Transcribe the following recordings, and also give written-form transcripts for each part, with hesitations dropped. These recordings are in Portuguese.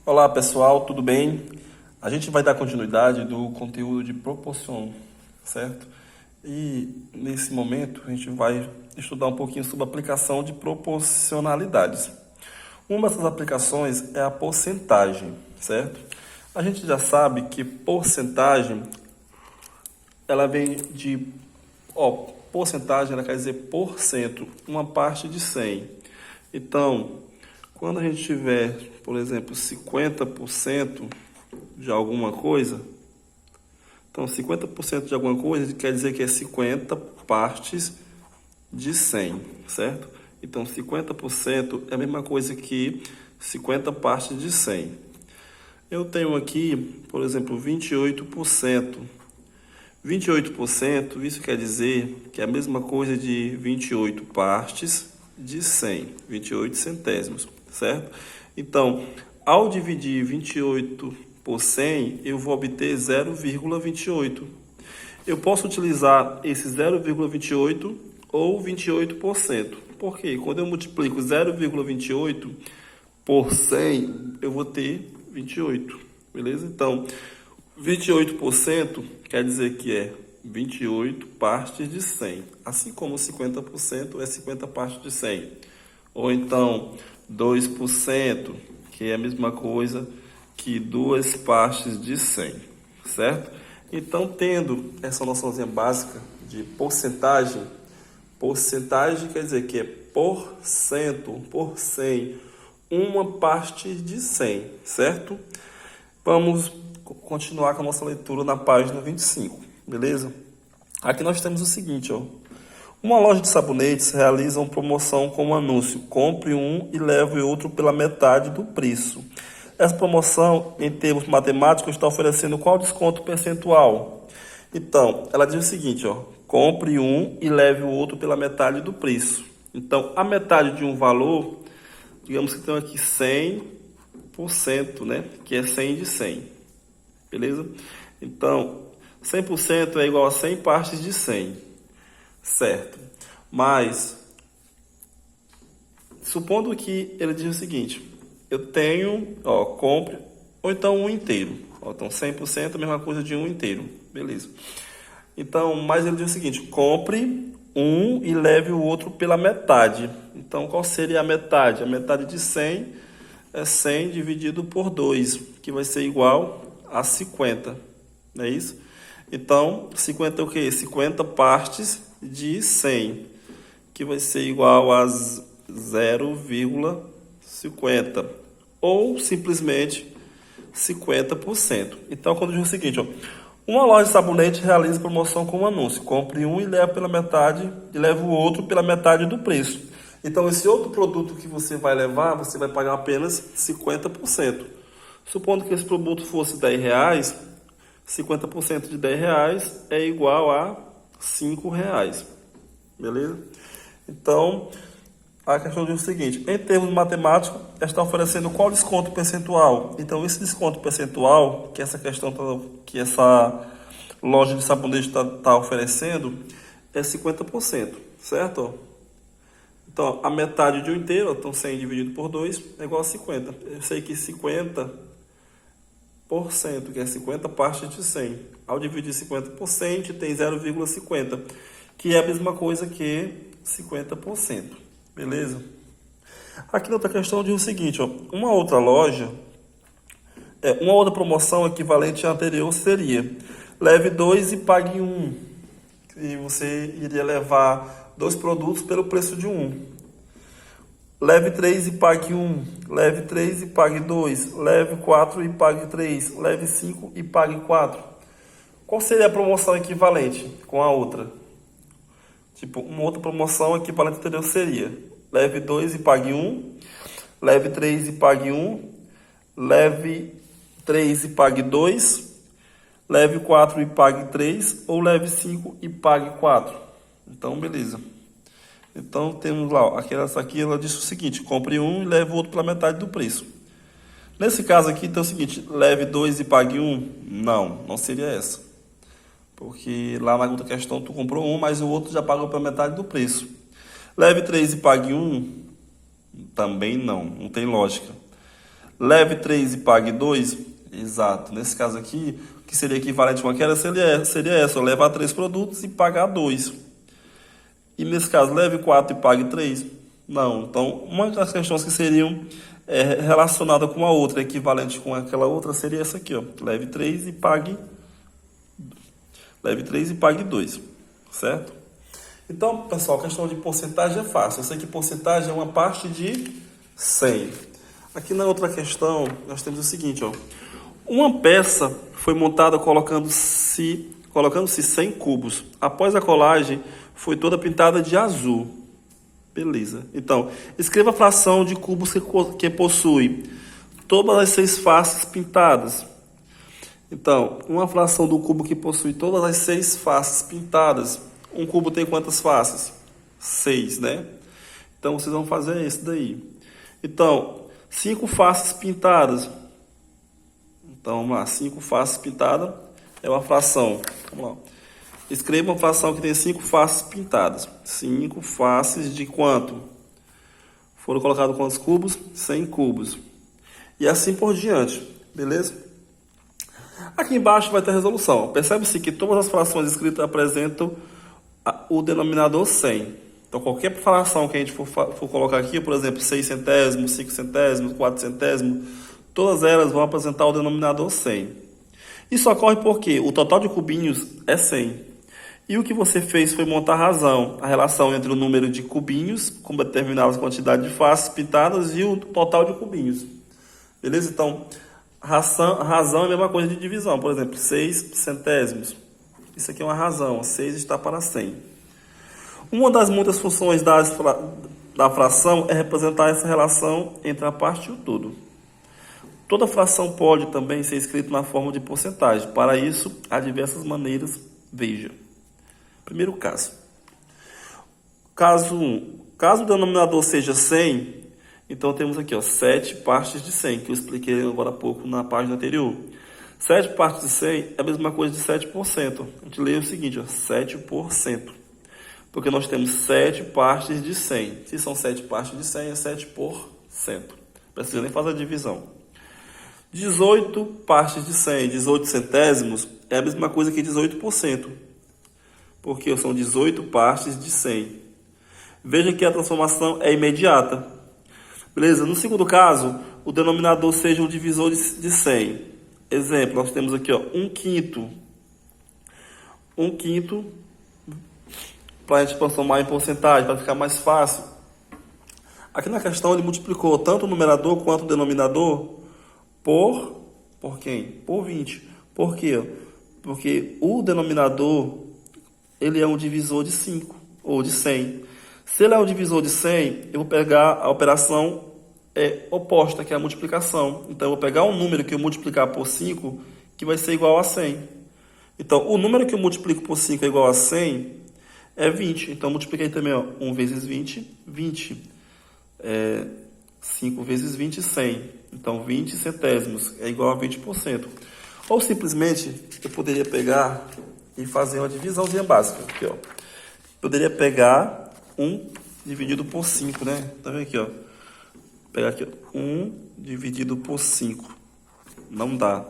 Olá pessoal, tudo bem? A gente vai dar continuidade do conteúdo de proporção, certo? E nesse momento a gente vai estudar um pouquinho sobre a aplicação de proporcionalidades. Uma dessas aplicações é a porcentagem, certo? A gente já sabe que porcentagem ela vem de, porcentagem ela quer dizer por cento, uma parte de 100. Então, quando a gente tiver, por exemplo, 50% de alguma coisa, então 50% de alguma coisa quer dizer que é 50 partes de 100, certo? Então 50% é a mesma coisa que 50 partes de 100. Eu tenho aqui, por exemplo, 28%. 28%, isso quer dizer que é a mesma coisa de 28 partes de 100, 28 centésimos, certo? Então, ao dividir 28 por 100, eu vou obter 0,28. Eu posso utilizar esse 0,28 ou 28%. Por quê? Quando eu multiplico 0,28 por 100, eu vou ter 28, beleza? Então, 28% quer dizer que é 28 partes de 100, assim como 50% é 50 partes de 100. Ou então 2%, que é a mesma coisa que 2 partes de 100, certo? Então, tendo essa noçãozinha básica de porcentagem, porcentagem quer dizer que é por cento, por 100, uma parte de 100, certo? Vamos continuar com a nossa leitura na página 25, beleza? Aqui nós temos o seguinte, ó. Uma loja de sabonetes realiza uma promoção com um anúncio: compre um e leve outro pela metade do preço. Essa promoção, em termos matemáticos, está oferecendo qual desconto percentual? Então, ela diz o seguinte, ó: compre um e leve o outro pela metade do preço. Então, a metade de um valor, digamos que tem aqui 100%, né? Que é 100 de 100, beleza? Então, 100% é igual a 100 partes de 100, certo? Mas, supondo que ele diz o seguinte: eu tenho, compre, ou então um inteiro. Então, 100% é a mesma coisa de um inteiro, beleza? Então, mas ele diz o seguinte: compre um e leve o outro pela metade. Então, qual seria a metade? A metade de 100 é 100 dividido por 2, que vai ser igual a 50, não é isso? Então, 50 é o quê? 50 partes de 100, que vai ser igual a 0,50, ou simplesmente 50%. Então, quando diz o seguinte, ó: uma loja de sabonete realiza promoção com um anúncio: compre um e leve pela metade, e leve o outro pela metade do preço. Então, esse outro produto que você vai levar, você vai pagar apenas 50%. Supondo que esse produto fosse R$10, 50% de R$10 é igual a R$5, beleza? Então, a questão diz o seguinte: em termos matemáticos, está oferecendo qual desconto percentual? Então, esse desconto percentual que essa loja de sabonete está oferecendo é 50%, certo? Então, a metade de um inteiro, então 100 dividido por 2 é igual a 50. Eu sei que 50%, que é 50 partes de 100. Ao dividir 50 por 100, tem 0,50, que é a mesma coisa que 50%. Beleza? Aqui na outra questão diz o seguinte, ó: uma outra promoção equivalente à anterior seria: leve 2 e pague 1. E você iria levar 2 produtos pelo preço de 1. Leve 3 e pague 1. Leve 3 e pague 2. Leve 4 e pague 3. Leve 5 e pague 4. Qual seria a promoção equivalente com a outra? Tipo, uma outra promoção equivalente anterior seria: leve 2 e pague 1. Leve 3 e pague 1. Leve 3 e pague 2. Leve 4 e pague 3. Ou leve 5 e pague 4. Então, beleza. Então, temos lá, ó, essa aqui, ela diz o seguinte: compre um e leve o outro pela metade do preço. Nesse caso aqui, então é o seguinte: leve 2 e pague 1. Não seria essa. Porque lá na outra questão, tu comprou um, mas o outro já pagou pela metade do preço. Leve 3 e pague 1. Também não tem lógica. Leve 3 e pague 2. Exato. Nesse caso aqui, o que seria equivalente a uma queda seria essa. Levar 3 produtos e pagar 2. E nesse caso, leve 4 e pague 3. Não. Então, uma das questões que seriam relacionadas com a outra, equivalente com aquela outra, seria essa aqui, ó. Leve 3 e pague 2. Certo? Então, pessoal, a questão de porcentagem é fácil. Eu sei que porcentagem é uma parte de 100. Aqui na outra questão, nós temos o seguinte, ó. Uma peça foi montada colocando-se 100 cubos. Após a colagem, foi toda pintada de azul. Beleza. Então, escreva a fração de cubos que possui todas as 6 faces pintadas. Então, uma fração do cubo que possui todas as 6 faces pintadas. Um cubo tem quantas faces? 6, né? Então, vocês vão fazer isso daí. Então, 5 faces pintadas. Então, vamos lá. 5 faces pintadas é uma fração. Vamos lá. Escreva uma fração que tem 5 faces pintadas. 5 faces de quanto? Foram colocados quantos cubos? 100 cubos. E assim por diante. Beleza? Aqui embaixo vai ter a resolução. Percebe-se que todas as frações escritas apresentam o denominador 100. Então, qualquer fração que a gente for colocar aqui, por exemplo, 6 centésimos, 5 centésimos, 4 centésimos, todas elas vão apresentar o denominador 100. Isso ocorre porque o total de cubinhos é 100. E o que você fez foi montar a relação entre o número de cubinhos, com determinadas quantidades de faces pintadas, e o total de cubinhos. Beleza? Então, razão é a mesma coisa de divisão. Por exemplo, 6 centésimos. Isso aqui é uma razão. 6 está para 100. Uma das muitas funções da fração é representar essa relação entre a parte e o todo. Toda fração pode também ser escrita na forma de porcentagem. Para isso, há diversas maneiras. Veja. Primeiro caso. Caso 1. Caso o denominador seja 100, então temos aqui, ó, 7 partes de 100, que eu expliquei agora há pouco na página anterior. 7 partes de 100 é a mesma coisa de 7%. A gente lê o seguinte, ó, 7%. Porque nós temos 7 partes de 100. Se são 7 partes de 100, é 7%. Não precisa nem fazer a divisão. 18 partes de 100, 18 centésimos, é a mesma coisa que 18%. Porque são 18 partes de 100. Veja que a transformação é imediata. Beleza? No segundo caso, o denominador seja um divisor de 100. Exemplo, nós temos aqui, ó, 1/5. 1/5, para a gente transformar em porcentagem, para ficar mais fácil. Aqui na questão ele multiplicou tanto o numerador quanto o denominador por quem? Por 20. Por quê? Porque o denominador ele é um divisor de 5 ou de 100. Se ele é um divisor de 100, eu vou pegar a operação oposta, que é a multiplicação. Então, eu vou pegar um número que eu multiplicar por 5, que vai ser igual a 100. Então, o número que eu multiplico por 5 é igual a 100, é 20. Então, eu multipliquei também, ó, 1 vezes 20, 20. 5 vezes 20, 100. Então, 20 centésimos é igual a 20%. Ou, simplesmente, eu poderia pegar e fazer uma divisãozinha básica. Aqui, ó. Poderia pegar 1 dividido por 5, né? Tá vendo aqui, ó? Pegar aqui, ó. 1 dividido por 5. Não dá.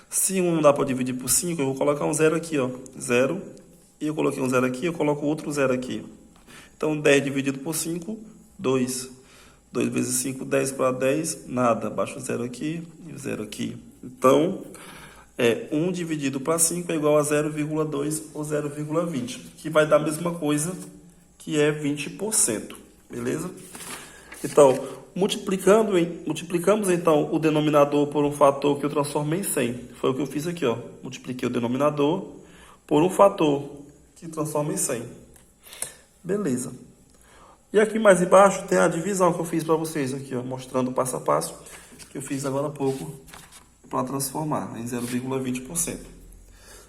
Se 1 não dá para dividir por 5, eu vou colocar um 0 aqui, ó. 0. E eu coloquei um 0 aqui, eu coloco outro 0 aqui. Então, 10 dividido por 5, 2. 2 vezes 5, 10 para 10, nada. Baixa o 0 aqui e o 0 aqui. Então, 1 dividido para 5 é igual a 0,2 ou 0,20, que vai dar a mesma coisa, que é 20%. Beleza? Então, multiplicamos então o denominador por um fator que eu transformei em 100. Foi o que eu fiz aqui, ó. Multipliquei o denominador por um fator que transforma em 100. Beleza. E aqui mais embaixo tem a divisão que eu fiz para vocês aqui, ó, mostrando o passo a passo que eu fiz agora há pouco para transformar em 0,20%.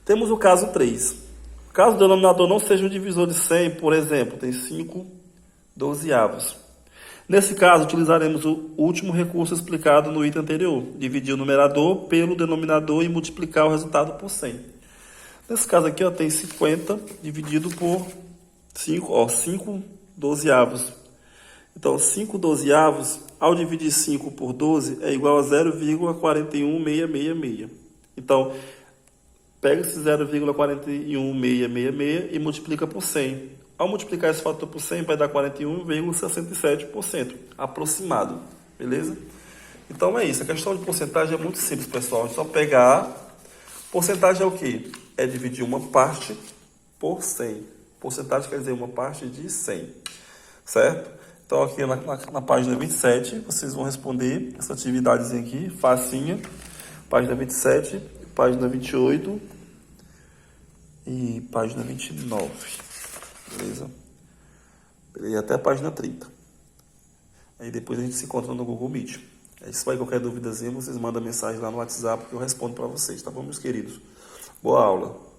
Temos o caso 3. Caso o denominador não seja um divisor de 100, por exemplo, tem 5 dozeavos. Nesse caso, utilizaremos o último recurso explicado no item anterior. Dividir o numerador pelo denominador e multiplicar o resultado por 100. Nesse caso aqui, ó, tem 50 dividido por 5, ó, 5 dozeavos. Então, 5 dozeavos, ao dividir 5 por 12, é igual a 0,41666. Então, pega esse 0,41666 e multiplica por 100. Ao multiplicar esse fator por 100, vai dar 41,67%, aproximado, beleza? Então é isso, a questão de porcentagem é muito simples, pessoal. É só pegar, porcentagem é o quê? É dividir uma parte por 100. Porcentagem quer dizer uma parte de 100, certo? Então aqui na página 27, vocês vão responder essa atividadezinha aqui, facinha. Página 27, página 28 e página 29, beleza? E até a página 30. Aí depois a gente se encontra no Google Meet. Aí se vai qualquer duvidazinha, vocês mandam mensagem lá no WhatsApp que eu respondo para vocês, tá bom, meus queridos? Boa aula!